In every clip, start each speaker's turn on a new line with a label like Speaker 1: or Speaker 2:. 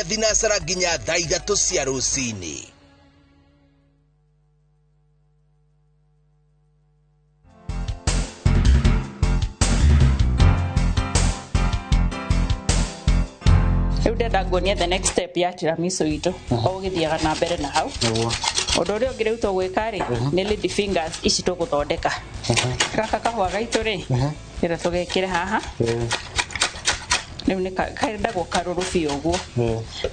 Speaker 1: Thinacara nginya thaa 3 cia rũcinĩ.
Speaker 2: Ndenda ngonia the next step ya tiramisu itu o githiaga na mbere na hau undu uri ungi riu tugwika ri ni lady fingers ici tuguthondeka gaka kahua gaitu ri ira tugekire haha riu ni kaenda gukaruru biu uguo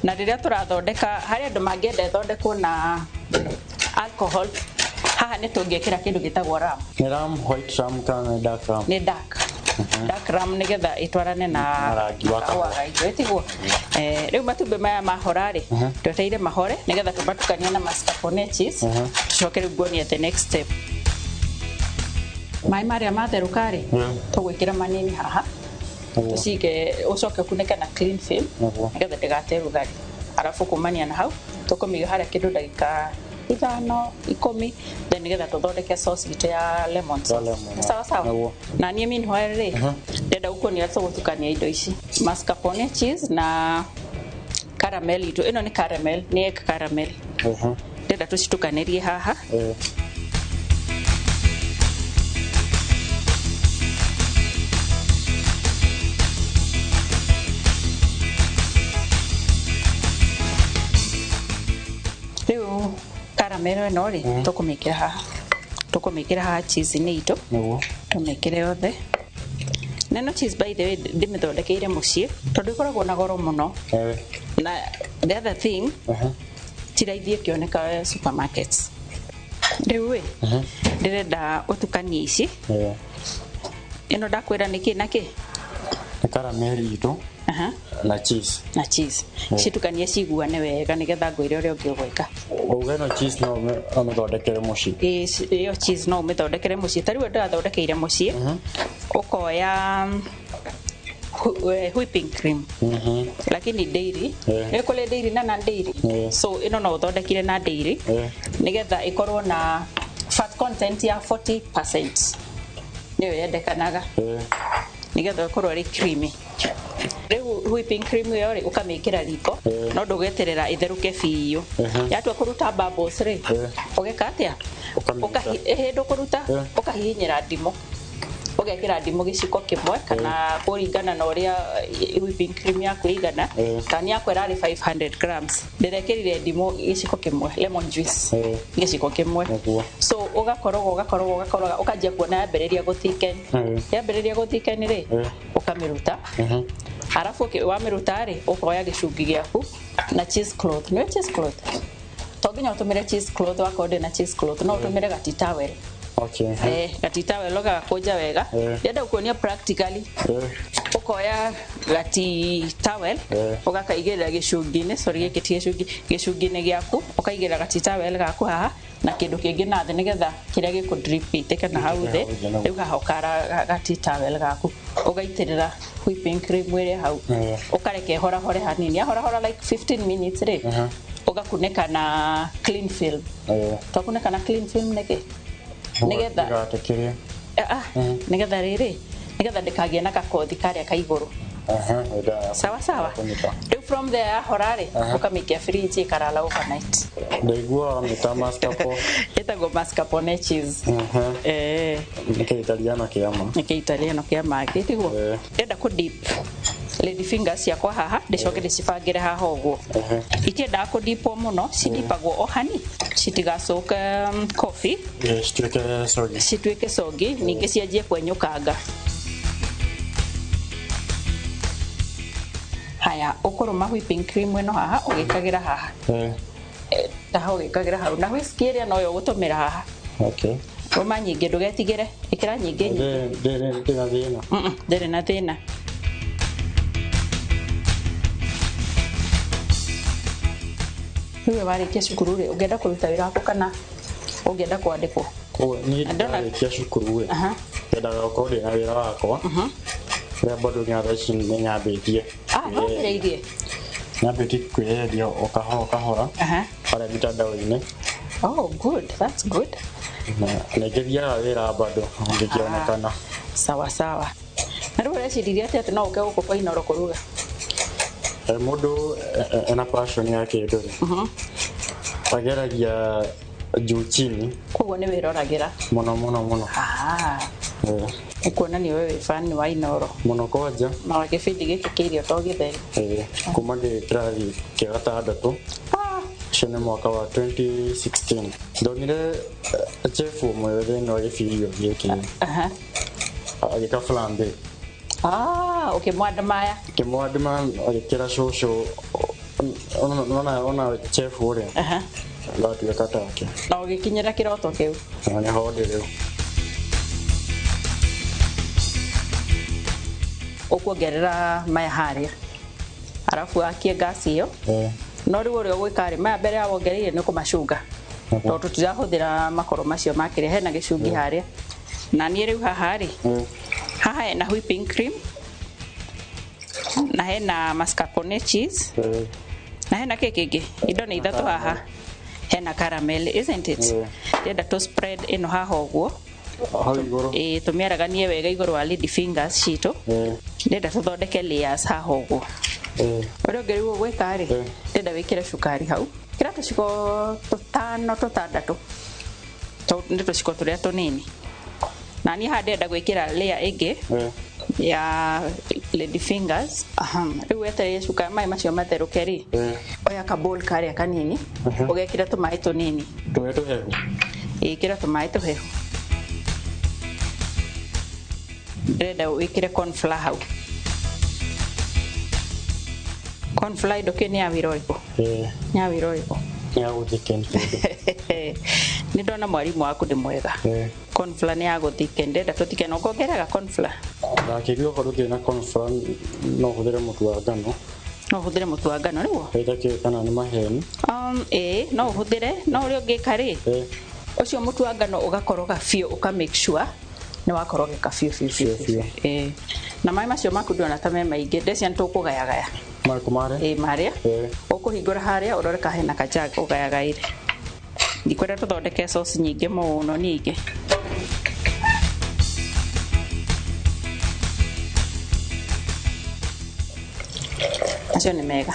Speaker 2: na riria turathondeka hari andu mangienda thondekwo na alcohol haha ni tungekira kindu gitagwo ram
Speaker 3: ni ram white ram kana dark ram
Speaker 2: ni dark ram nigetha itwarane na
Speaker 3: rangi wa
Speaker 2: kahua itiguo riu matumbe maya mahora ri tweteire mahore nigetha tubatukania na mascarpone cheese tucoke riu ngonie the next step mai maria matheruka ri tugwikira manini haha tucige ucoke kuneka na clean film nigetha ndigate rugarĩ arafu kumania na hau tukumiga haria kindu ndagika 5 10 then nigetha tuthondeke sauce itu ya lemon sawa sawa na nie mini hoere ndenda ukonia tugutukania indo ici mascarpone cheese na caramel itu ino ni caramel ni egg caramel ndenda tucitukanirie haha caramel no ri tukumikira haha cheese ni itu tumikire yothe neno cheese by the way ndimithondekeire mucii tondu ikoragwo na goro muno na the other thing tiraithie kioneka supermarkets riu we ndirenda utukanie ici ino ndakwira niki naki
Speaker 3: caramel itu na cheese citukanie ciguane wega nigetha ngwire uria ungi ugwika ugeno cheese no umithondekere mucii
Speaker 2: iyo cheese no umithondekere mucii tariu ndathondekeire mucii ukoya whipping cream lakini dairy ekole dairy na dairy so ino no uthondekire na dairy nigetha ikorwo na fat content ya 40% niyo yendekanaga nigetha ikorwo ri creamy riu whipping cream yo ri ukamikira riko no ndugeterera itheruke biu yatua kuruta bubbles ri ugeka atia ukahindu kuruta ukahihinyira ndimo ugekira ndimo giciko kimwe kana kuringana na uria whipping cream yaku igana kana yakwera ri 500 grams ndirekirire ndimo giciko kimwe lemon juice giciko kimwe so ugakoroga ukajia kuona yambiriria guthiken ri ukamiruta arafu wamiruta ri ukoya gicungi giaku na cheese cloth no cheese cloth toginya utumire cheese cloth wakode na cheese cloth no utumire gatitawel gatitawel loga koja wega yenda ukuonia practically ukoya gatitawel ugakaigira gicungi-ini gicungi-ini giaku ukaigira gatitawel gaku haha na kindu kingi na thi nigetha kiria giku drip iteke na hau thi riu gahokara gatitawel gaku ugaitirira whipping cream ire hau ukareke hora hanini hora like 15 minutes ri ugakuneka na clean film tukuneka na clean film neke nigetha nigetha riri nigetha ndikagie na kakothi karia ka iguru sawa riu from there horari ukamikia fridge ikarala overnight
Speaker 3: ndaigua mita mascarpone
Speaker 2: itago mascarpone cheese
Speaker 3: Nike
Speaker 2: italiano kiama kitiguo enda ku dip lady fingers yakwa haha ndicoke ndicibangire haha uguo ikenda ku dip muno cidipagwo o hani citigacoka coffee cituike sogi ningi cianjie kwenyukanga haya ukuruma whipping cream ino haha ugikagira haha taho ugikagira hau na whiskey ria no yo gutumira haha roma nyingi ndugetigire ikira nyingi ndere na thina niwe warikia cukuru ri ungenda kuruta wira waku kana ungenda kwandikwo
Speaker 3: ni ndarikia cukuru we ndendaga gukorwo ndina wira wakwa ria bado nyambitie nyambitie kwiyeria ukahora haria mitandao-ini
Speaker 2: oh good that's good
Speaker 3: na ngithiaga wira bado ngikionekana
Speaker 2: sawa na riu reciririe ati no uke guku kwa inoro kuruga
Speaker 3: Mũndũ ena passion yake ndogo. Ageragia juu chini.
Speaker 2: Koguo nĩ wĩroragĩra.
Speaker 3: Mũno.
Speaker 2: Ukuona ni wewe fan wa Inoro.
Speaker 3: Mũno kwanja.
Speaker 2: Na gĩbindi gĩkĩ kĩirio to gĩtheri.
Speaker 3: Kuma gĩkĩrathi kĩa gatandatũ. Ũcio nĩ mwaka wa 2016. Ndonire chef ũmwe thĩinĩ wa gĩbindi gĩkĩ. Agĩka flambe. Ukimwandamaya. Kimwandama agĩkĩra cũcũ. Ona chef ũrĩa. Gatuĩka take.
Speaker 2: Na ũgĩkinyĩra kĩroto kĩu.
Speaker 3: Nĩ ho ndĩ rĩu.
Speaker 2: Ũkuongerera maya harĩa. Arafu akie gas iyo. No rĩu ũrĩa ũgwĩka maya mbere ya wongereire nĩ kũmacunga. Tondũ tũtirahũthĩra makoro macio makĩrĩa hena gĩcungi harĩa. Na niĩ rĩu haha rĩ. Haha hena whipping cream. Na hena mascarpone cheese. Na hena kĩngĩ. Indo nĩ ithatũ haha. Hena caramel, isn't it? Ndenda to spread ino haha ũguo. Tumĩaraganie wega igũrũ wa lady fingers citũ. Ndenda tũthondeke layers haha ũguo. Ũrĩa ũngĩ rĩu ũgwĩka rĩ, ndenda wĩkĩre cukari hau. Kĩra tũciko tũtandatũ. Nĩ tũciko tũrĩa tũnini. Na niĩ haha ndenda gwĩkĩra layer ĩngĩ ya lady fingers. Rĩu wetereire cukari maĩ macio matherũke rĩ. Oya ka bowl karĩa kanini. Ũgekĩra tũmaĩ tũnini.
Speaker 3: Tũmaĩ tũhehu.
Speaker 2: Ĩkĩra tũmaĩ tũhehu. Ndenda wĩkĩre corn flour hau. Corn flour ndoke nĩ ya wĩra ũrĩkũ? Nĩ ya wĩra ũrĩkũ?
Speaker 3: Nĩ ya gũthiken.
Speaker 2: Nĩ ndona mwarimũ waku ndĩ mwega. Corn flour nĩ ya gũthiken. Ndenda tũtiken ũkongerera corn flour.
Speaker 3: Ndakĩigua ũhoro kĩna corn flour no ũhũthĩre mũtu wa ngano.
Speaker 2: No ũhũthĩre mũtu wa ngano nĩguo?
Speaker 3: Ĩtakĩ kana nĩ maheni.
Speaker 2: No ũhũthĩre, no ũrĩa ũngĩka rĩ. Ũcio mũtu wa ngano ũgakoroga biũ ũka make sure nĩ wakorogeka biũ. Na maĩ macio maku ndona ta me maingĩ ndecia nĩ tũkũgayagaya.
Speaker 3: Marĩkũ marĩa?
Speaker 2: Marĩa. Ũkũhingũra harĩa ũrore ka hena kajag ũgayagaire. Ndikwenda tũthondeke sauce nyingĩ mũno ningĩ. Acio nĩ mega.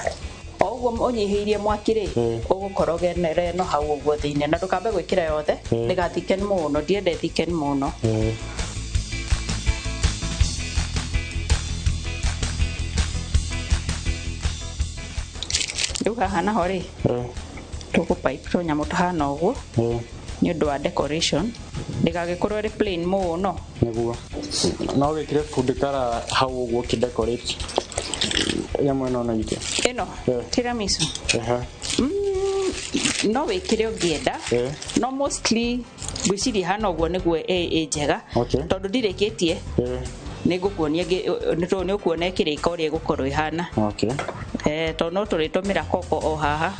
Speaker 2: Oguo ũnyihĩirie mwaki rĩ, ũgũkorogere no hau ũguo thĩinĩ na ndũkambe gwĩkĩra yothe, ndĩgathiken mũno, ndiende thiken mũno. Rĩu haha naho rĩ, tũgũpipe tũnyamũ tũhana ũguo nĩ ũndũ wa decoration. Ndĩgagĩkorwo ĩrĩ plain mũno.
Speaker 3: Nĩguo. No wĩkĩre food color hau ũguo ũkĩdecorate. Ya mwena ona ite.
Speaker 2: Eno, tiramisu. No wĩkĩre ũngĩenda. No mostly gwĩciria hana ũguo nĩguo njega. Tondũ ndirĩkĩtie. Nĩ ngũkuonia nĩ ũkuona kĩrĩka ũrĩa ĩgũkorwo ĩhana. Tondũ no tũrĩtũmĩra koko o haha.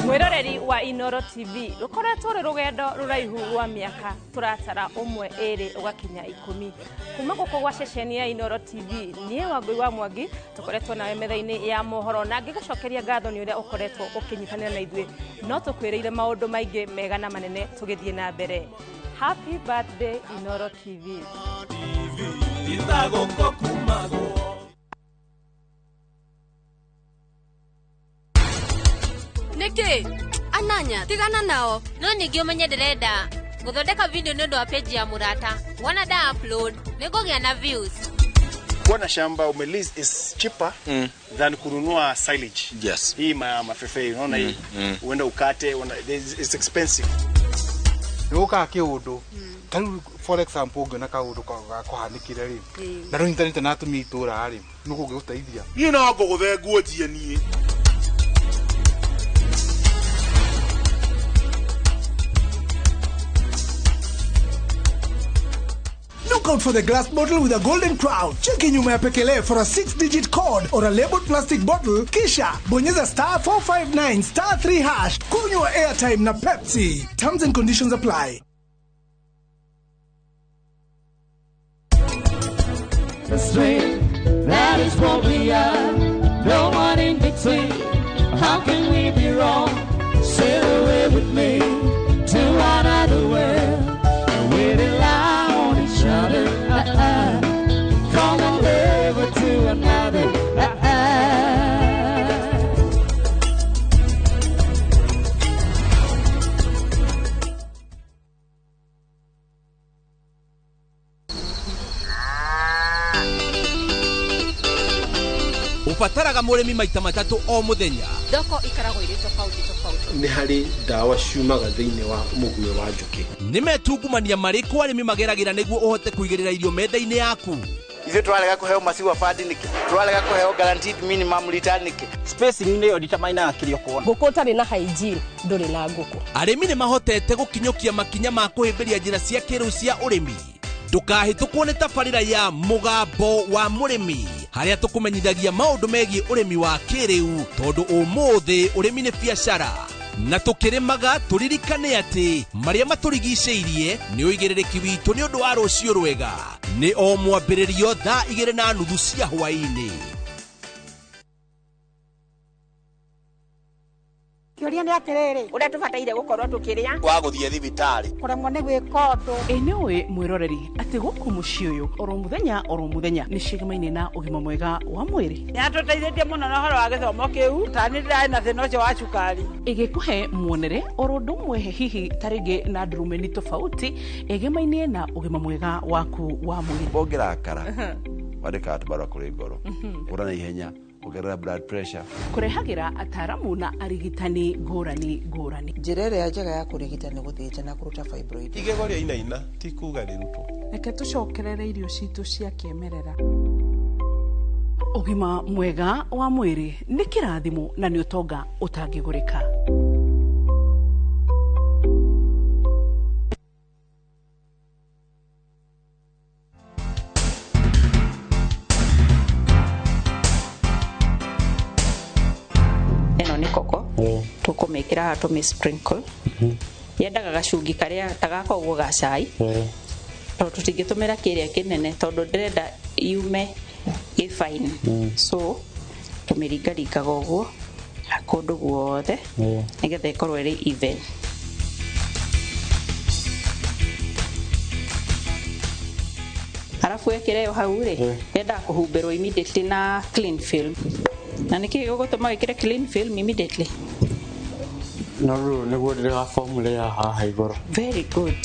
Speaker 4: Mwiroreri wa Inoro TV rukoretwo rugendo ruraihu rwa miaka turatara umwe eri ugakinya 10 kuma guko gwa ceceni ya Inoro TV nie Wangui wa Mwangi tukoretwo nawe metha-ini ya mohoro na ngigucokeria ngatho ni uria ukoretwo ukinyitanira na ithuĩ no tukwireire maundu maingi mega na manene tugithie na mbere. Happy birthday Inoro TV.
Speaker 5: Niki ananya tigana nao no ningĩ umenye ndirenda gũthondeka video nĩ ũndũ wa page ya murata wana da upload nĩngũgĩa na views.
Speaker 6: Kuona shamba umelease is cheaper than kununua silage.
Speaker 1: Yes.
Speaker 6: Hii mafefe unaona hii uenda ukate it's expensive.
Speaker 7: Nĩgũka kĩũndũ tarĩu for example ũngĩona kaũndũ gakuhanĩkire rĩ na rĩu internet na atumia itũra rĩ nĩ kũngĩgũteithia.
Speaker 6: Niĩ no ngũgũthe nguo njie niĩ.
Speaker 8: Look out for the glass bottle with a golden crown. Check in nyuma ya Pekele for a 6-digit code or a labeled plastic bottle. Kisha bonyeza *459 *3#. Kunywa airtime na Pepsi. Terms and conditions apply.
Speaker 9: The strength that is what we are, no one in between. How can we be wrong? Sail away with me to another world, and we rely on each other. From one level to another.
Speaker 1: Ubataraga mũrĩmi maita matatu o mũthenya.
Speaker 5: Thoko ikaragwo irĩ tofauti.
Speaker 6: Nĩ harĩ ndawa ciumaga thĩinĩ wa mũguĩ wa njũkĩ.
Speaker 1: Nĩ metungumania marĩkũ arĩmi mageragĩra nĩguo ũhote kũigĩrĩra irio metha-inĩ yaku.
Speaker 10: Ithuĩ tũralega kũheo massive fund nĩkĩ? Tũralega kũheo guaranteed minimum return nĩkĩ? Spacing nĩyo determine kĩrĩa ũkuona.
Speaker 11: Ngũkũ ũtarĩ na hygiene ndũrĩ na ngũkũ.
Speaker 1: Arĩmi nĩ mahotete gũkinyũkia makinya ma kũhĩmbĩria njĩra cia kĩrĩu cia ũrĩmi. Ndũkahĩtũkwo nĩ tabarĩra ya mũgambo wa mũrĩmi, harĩa tũkũmenyithagia maũndũ megiĩ ũrĩmi wa kĩrĩu, tondũ ũmũthĩ ũrĩmi nĩ biacara. Na tũkĩrĩmaga tũririkane atĩ marĩa matũrigicĩirie nĩ ũigĩrĩrĩki witũ nĩ ũndũ wa rũciũ rwega. Nĩ o mwambĩrĩrio thaa 2:30 cia hwaĩ-inĩ.
Speaker 12: Kĩũria nĩ atĩrĩrĩ, ũrĩa tũbataire gũkorwo tũkĩrĩa
Speaker 10: wa gũthiĩ thibitarĩ
Speaker 12: kũremwo nĩ gwĩka ũndũ.
Speaker 13: Nĩ ũĩ mwĩroreri atĩ gũkũ mũciĩ ũyũ oro mũthenya nĩ cigĩmaine na ũgima mwega wa mwĩrĩ.
Speaker 12: Nĩ atũteithĩtie mũno na ũhoro wa gĩthomo kĩu, tani ndĩrarĩ na thĩna ũcio wa cukari.
Speaker 13: Ĩgĩkũhe muonere oro ũndũ ũmwe hihi tarĩngĩ na ndurumeni tofauti ĩgĩmainie na ũgima mwega waku wa mwĩrĩ.
Speaker 14: Bongerakara wandĩka atũbarwa kũrĩ ngoro kũra na ihenya kugerera blood pressure,
Speaker 13: kurehagira ataramu na arigitani ngũrani.
Speaker 15: Njĩra ĩrĩa njega ya kũrigita nĩ gũthĩnja na kũruta fibroid.
Speaker 16: Igego rĩa inaina ti kuga rĩrutwo.
Speaker 13: Reke tũcokerere irio citũ cia kĩmerera. Ũgima mwega wa mwĩrĩ nĩ kĩrathimo na nĩ ũtonga ũtangĩgũrĩka.
Speaker 2: Koko tukumikira ha tumi sprinkle yendaga gacungi karia tagakorwo ga cai to tutingitumira kiria kinene tondu ndirenda yume i fine so tumiringaringaga uguo kundu guothe nigetha ikorwo iri even. Arafu ekire hau ri yenda kuhumbirwo immediately na clean film. Na niki gũgũtũma wĩkĩre clean film immediately.
Speaker 3: No rĩu nĩguo ndĩrega formula ya haha igũrũ.
Speaker 2: Very good.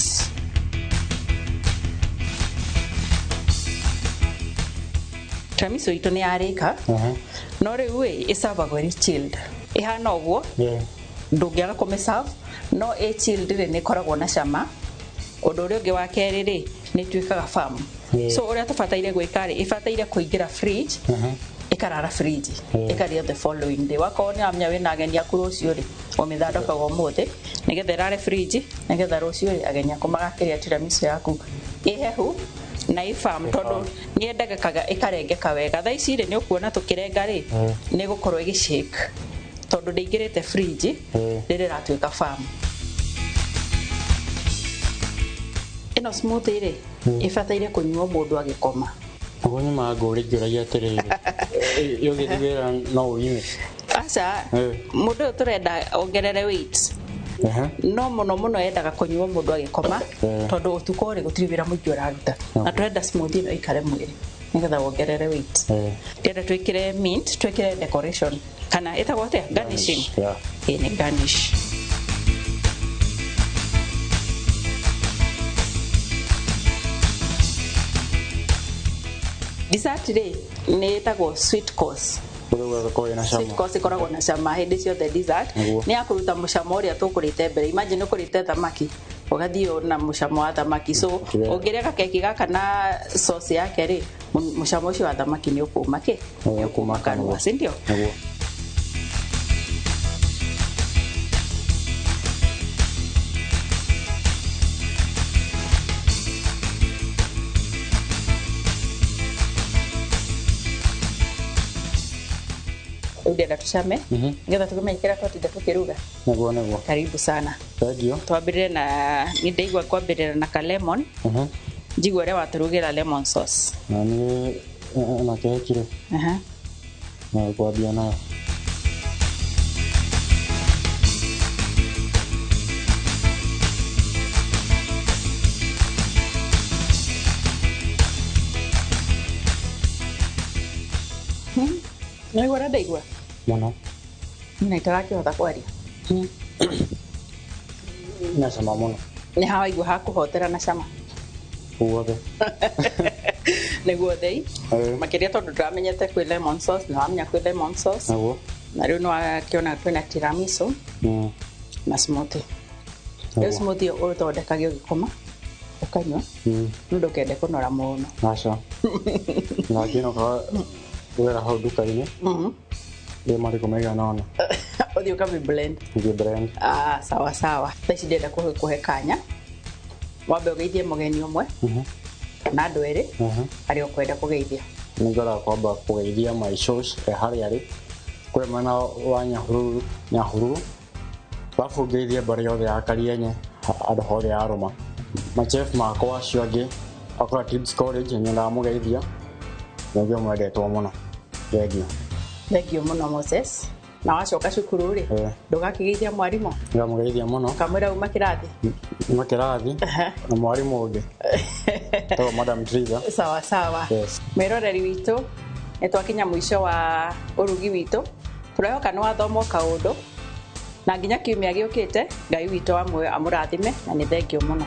Speaker 2: Tiramisu itũ nĩ yarĩka. No rĩu ĩcabagwo ĩrĩ chilled. Ĩhana ũguo. Ndũngĩaga kũmĩserve no ĩ chilled rĩ nĩ ĩkoragwo na cama. Ũndũ ũrĩa ũngĩ wa kerĩ rĩ nĩ ĩtuĩkaga firm. So ũrĩa tũbataire gwĩka rĩ ĩbataire kũingĩra fridge. Ikarara fridge ikaria the following day wako ni amnya wina ageni aku rucio ri omithandoka umuthi nigetha rare fridge nigetha rucio ri ageni aku magakiria tiramisu yaku ihehu na ifam tondu ni endagekaga ikarengeka wega tha ici ri ni ukuona tukirenga ri ni gukorwo igishake tondu ndeingirite fridge riri ratuika farm. Ino smoothie ri ifataire kunyuo mundu agikoma.
Speaker 3: Agoni magore ngiragia atiriri yogithi wira no uime
Speaker 2: aca mundu turenda ongerere weight no muno yendaga kunyuo mundu agikoma tondu utuko ri gutiri wira muingi uraruta na turenda smoothie no ikare mwiri nigetha wongerere weight ndenda twikire mint twikire decoration kana etagwo atia garnishing ni garnish. Dessert ri ni etagwo sweet course. Sweet course ikoragwo na cama hindi ciothe dessert ni akuruta mucamo uria tukurite mbere. Imagine ukurite thamaki ugathio na mucamo wa thamaki so ungirega keki gaka na sauce yake ri mucamo ucio wa thamaki ni ukuma ki ni ukuma kanwa sindio. Udia tushame ngetha tukumekira twatinde tukiruga
Speaker 3: neguo
Speaker 2: karibu sana.
Speaker 3: Thank you.
Speaker 2: Twambirire na nindeigwa kwambirira na ka lemon njigwa ria waturugira lemon sauce
Speaker 3: na ni na kekire na kwambia nayo
Speaker 2: Nĩ gwara ndaigua
Speaker 3: mũno
Speaker 2: na itarakĩhota kwaria
Speaker 3: na cama mũno
Speaker 2: nĩ hawaigua hakũhotera na cama
Speaker 3: guothe
Speaker 2: nĩ guothei makĩria tondũ ndĩramenyete kwĩ lemon sauce nĩ wamenya kwĩ lemon sauce na rĩu nĩ wakĩona kwĩna tiramisu na smoothie rĩu smoothie ũthondekage ũgĩkoma ũkanyua ndũkende kũnora mũno
Speaker 3: aca na ngĩnoka wĩra hau nduka-inĩ nĩ marĩkũ maigana ona
Speaker 2: ũthiĩ ũkami blend sawa sawa thaa ici ndĩrenda kũhe kanya wambe ũgeithie mũgeni ũmwe na andũ erĩ arĩa ũkwenda kũgeithia
Speaker 3: nĩ ngwenda kwamba kũgeithia my shows harĩa arĩ kwĩ mwena wa Nyahururu alafu ngeithie mbarĩ yothe ya Karienye andũ hothe a Rũma machef makwa acio angĩ akora Kids College nyendaga mũgeithia nĩguo mwendetwo mũno
Speaker 2: thengio mũno Moses na wacoka cukuru rĩ ndũgakĩgeithia mwarimũ
Speaker 3: ngamugeithia mũno
Speaker 2: kamwĩra uma kĩrathi
Speaker 3: na mwarimũ ũngĩ tondũ Madam Triza
Speaker 2: sawa sawa mwĩroreri witũ nĩ twakinya mũico wa ũrugi witũ tũrehoka nĩ wathoma kaũndũ na nginya kiumia gĩũkĩte Ngai witũ amũrathime na nĩ thengio mũno